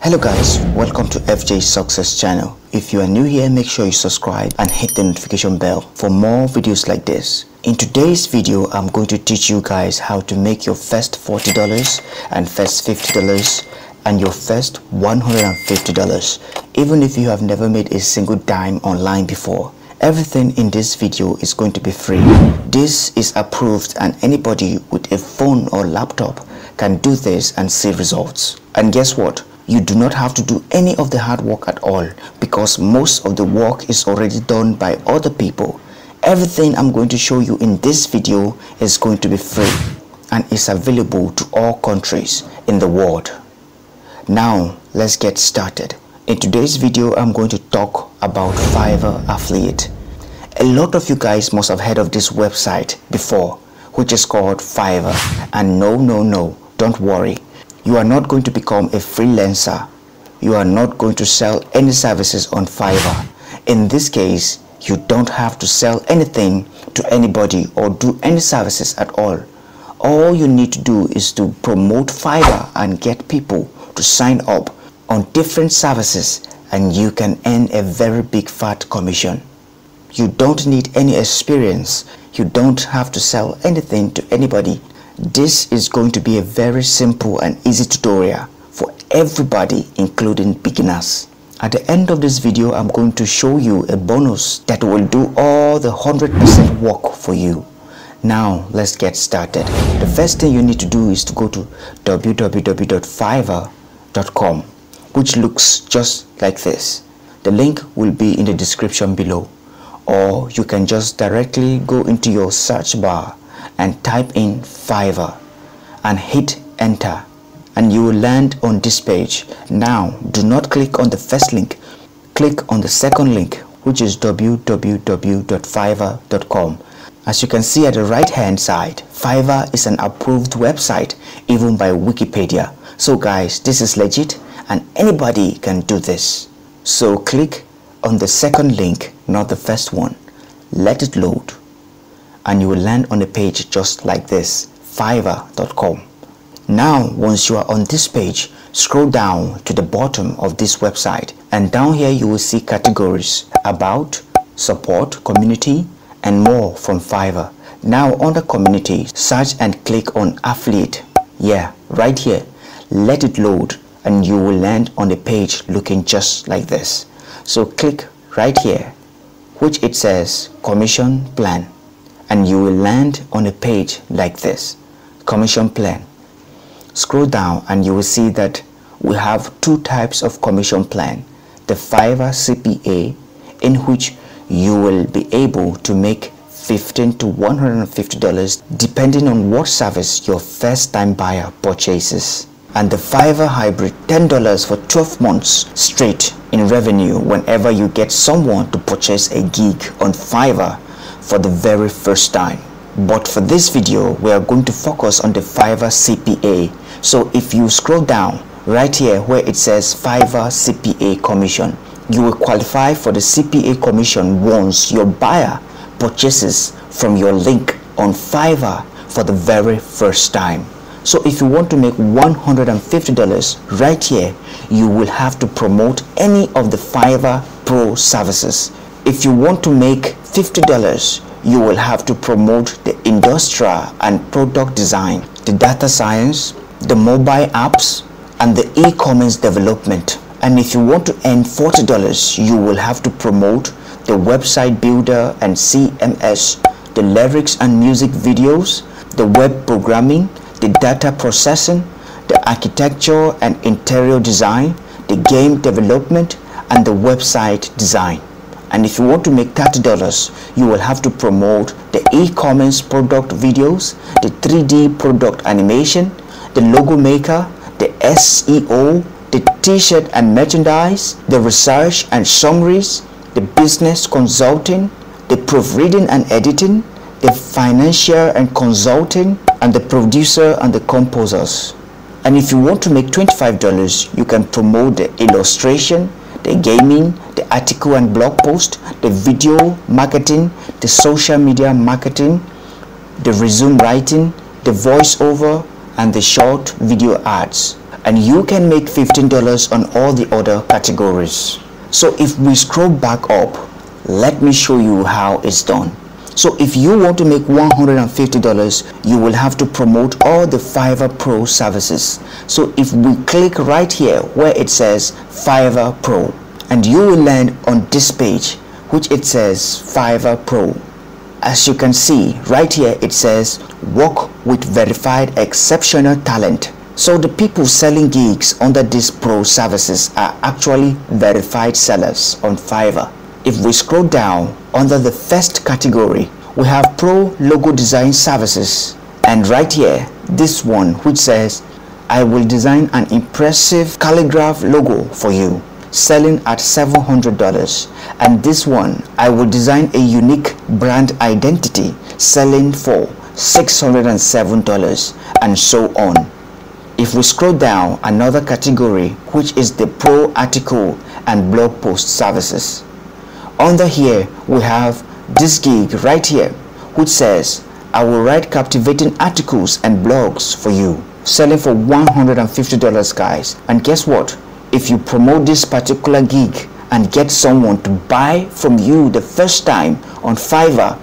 Hello guys, welcome to FJ Success channel. If you are new here, make sure you subscribe and hit the notification bell for more videos like this. In today's video, I'm going to teach you guys how to make your first $40 and first $50 and your first $150, even if you have never made a single dime online before. Everything in this video is going to be free. This is approved and anybody with a phone or laptop can do this and see results. And guess what? You do not have to do any of the hard work at all because most of the work is already done by other people. Everything I'm going to show you in this video is going to be free and is available to all countries in the world. Now let's get started. In today's video, I'm going to talk about Fiverr Affiliate. A lot of you guys must have heard of this website before, which is called Fiverr. And no, don't worry. You are not going to become a freelancer. You are not going to sell any services on Fiverr. In this case, you don't have to sell anything to anybody or do any services at all. All you need to do is to promote Fiverr and get people to sign up on different services, and you can earn a very big fat commission. You don't need any experience. You don't have to sell anything to anybody. This is going to be a very simple and easy tutorial for everybody, including beginners. At the end of this video, I'm going to show you a bonus that will do all the 100% work for you. Now let's get started. The first thing you need to do is to go to www.fiverr.com, which looks just like this. The link will be in the description below, or you can just directly go into your search bar and type in Fiverr and hit enter, and you will land on this page. Now do not click on the first link, click on the second link, which is www.fiverr.com. As you can see at the right hand side, Fiverr is an approved website even by Wikipedia. So guys, this is legit and anybody can do this. So click on the second link, not the first one. Let it load and you will land on a page just like this, fiverr.com. Now once you are on this page, scroll down to the bottom of this website, and down here you will see categories: about, support, community, and more from Fiverr. Now under community, search and click on affiliate. Yeah, right here. Let it load and you will land on a page looking just like this. So click right here, which it says commission plan, and you will land on a page like this, commission plan. Scroll down and you will see that we have two types of commission plan: the Fiverr CPA, in which you will be able to make $15 to $150 depending on what service your first time buyer purchases, and the Fiverr Hybrid, $10 for 12 months straight in revenue whenever you get someone to purchase a gig on Fiverr for the very first time. But for this video, we are going to focus on the Fiverr CPA. So if you scroll down right here where it says Fiverr CPA commission, you will qualify for the CPA commission once your buyer purchases from your link on Fiverr for the very first time. So if you want to make $150 right here, you will have to promote any of the Fiverr Pro services. If you want to make $50, you will have to promote the industrial and product design, the data science, the mobile apps, and the e-commerce development. And if you want to earn $40, you will have to promote the website builder and CMS, the lyrics and music videos, the web programming, the data processing, the architecture and interior design, the game development, and the website design. And if you want to make $30, you will have to promote the e-commerce product videos, the 3D product animation, the logo maker, the SEO, the t-shirt and merchandise, the research and summaries, the business consulting, the proofreading and editing, the financial and consulting, and the producer and the composers. And if you want to make $25, you can promote the illustration, the gaming, the article and blog post, the video marketing, the social media marketing, the resume writing, the voiceover, and the short video ads. and you can make $15 on all the other categories. So if we scroll back up, let me show you how it's done. So if you want to make $150, you will have to promote all the Fiverr Pro services. So if we click right here where it says Fiverr Pro, and you will land on this page which it says Fiverr Pro. As you can see right here, it says work with verified exceptional talent. So the people selling gigs under these pro services are actually verified sellers on Fiverr. If we scroll down under the first category, we have pro logo design services, and right here this one which says I will design an impressive calligraph logo for you, selling at $700, and this one I will design a unique brand identity, selling for $607, and so on. If we scroll down another category, which is the pro article and blog post services, under here we have this gig right here which says I will write captivating articles and blogs for you, selling for $150, guys. And guess what? If you promote this particular gig and get someone to buy from you the first time on Fiverr,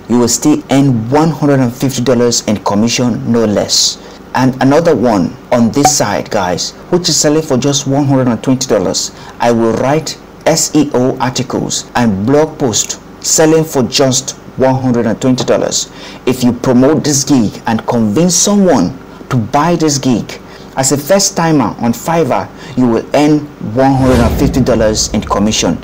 you will still earn $150 in commission, no less. And another one on this side, guys, which is selling for just $120. I will write SEO articles and blog posts, selling for just $120. If you promote this gig and convince someone to buy this gig as a first timer on Fiverr, you will earn $150 in commission,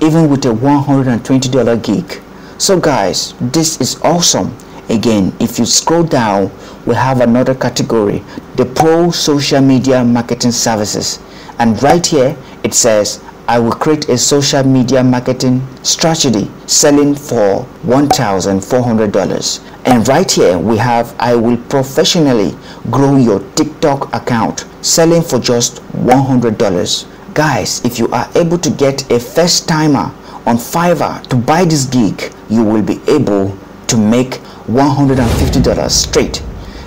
even with a $120 gig. So guys, this is awesome. Again, if you scroll down, we have another category, the pro social media marketing services, and right here it says I will create a social media marketing strategy, selling for $1,400. And right here we have I will professionally grow your TikTok account, selling for just $100. Guys, if you are able to get a first timer on Fiverr to buy this gig, you will be able to make $150 straight.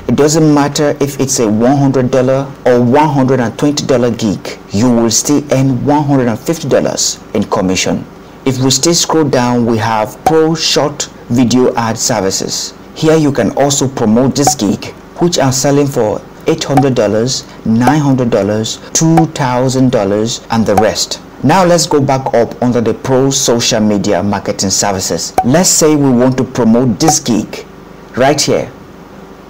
It doesn't matter if it's a $100 or $120 gig, you will still earn $150 in commission. If we still scroll down, we have pro short video ad services. Here you can also promote this gig, which are selling for $800, $900, $2,000, and the rest. Now let's go back up under the pro social media marketing services. Let's say we want to promote this gig right here,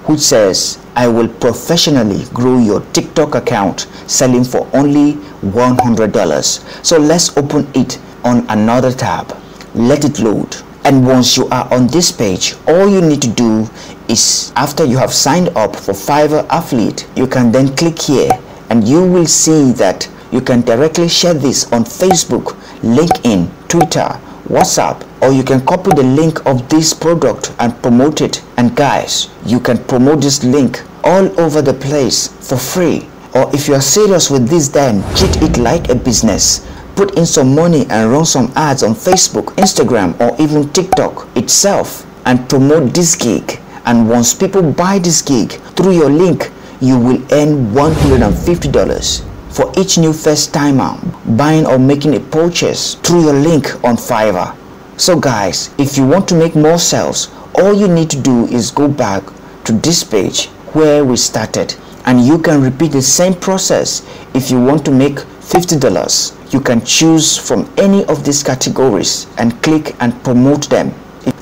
which says I will professionally grow your TikTok account, selling for only $100. So let's open it on another tab, let it load, and once you are on this page, all you need to do is, after you have signed up for Fiverr Affiliate, you can then click here and you will see that you can directly share this on Facebook, LinkedIn, Twitter, WhatsApp, or you can copy the link of this product and promote it. And guys, you can promote this link all over the place for free. Or if you are serious with this, then treat it like a business. Put in some money and run some ads on Facebook, Instagram, or even TikTok itself and promote this gig. And once people buy this gig through your link, you will earn $150 for each new first timer buying or making a purchase through your link on Fiverr. So guys, if you want to make more sales, all you need to do is go back to this page where we started, and you can repeat the same process. If you want to make $50, you can choose from any of these categories and click and promote them.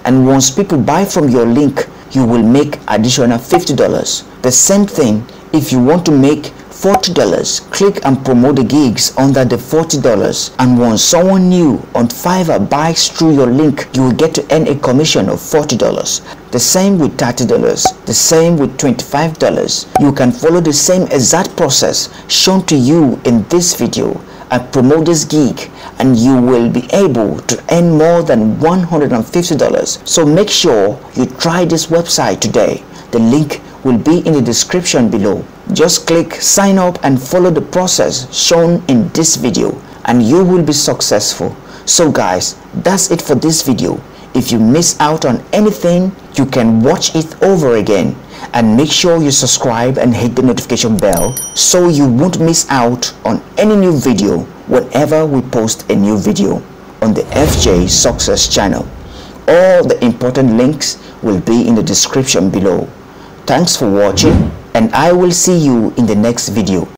And once people buy from your link, you will make additional $50. The same thing if you want to make $40, click and promote the gigs under the $40, and once someone new on Fiverr buys through your link, you will get to earn a commission of $40. The same with $30, the same with $25. You can follow the same exact process shown to you in this video and promote this gig, and you will be able to earn more than $150. So make sure you try this website today. The link will be in the description below. Just click sign up and follow the process shown in this video, and you will be successful. So guys, that's it for this video. if you miss out on anything, you can watch it over again. And make sure you subscribe and hit the notification bell so you won't miss out on any new video whenever we post a new video on the FJ Success channel. All the important links will be in the description below. Thanks for watching, and I will see you in the next video.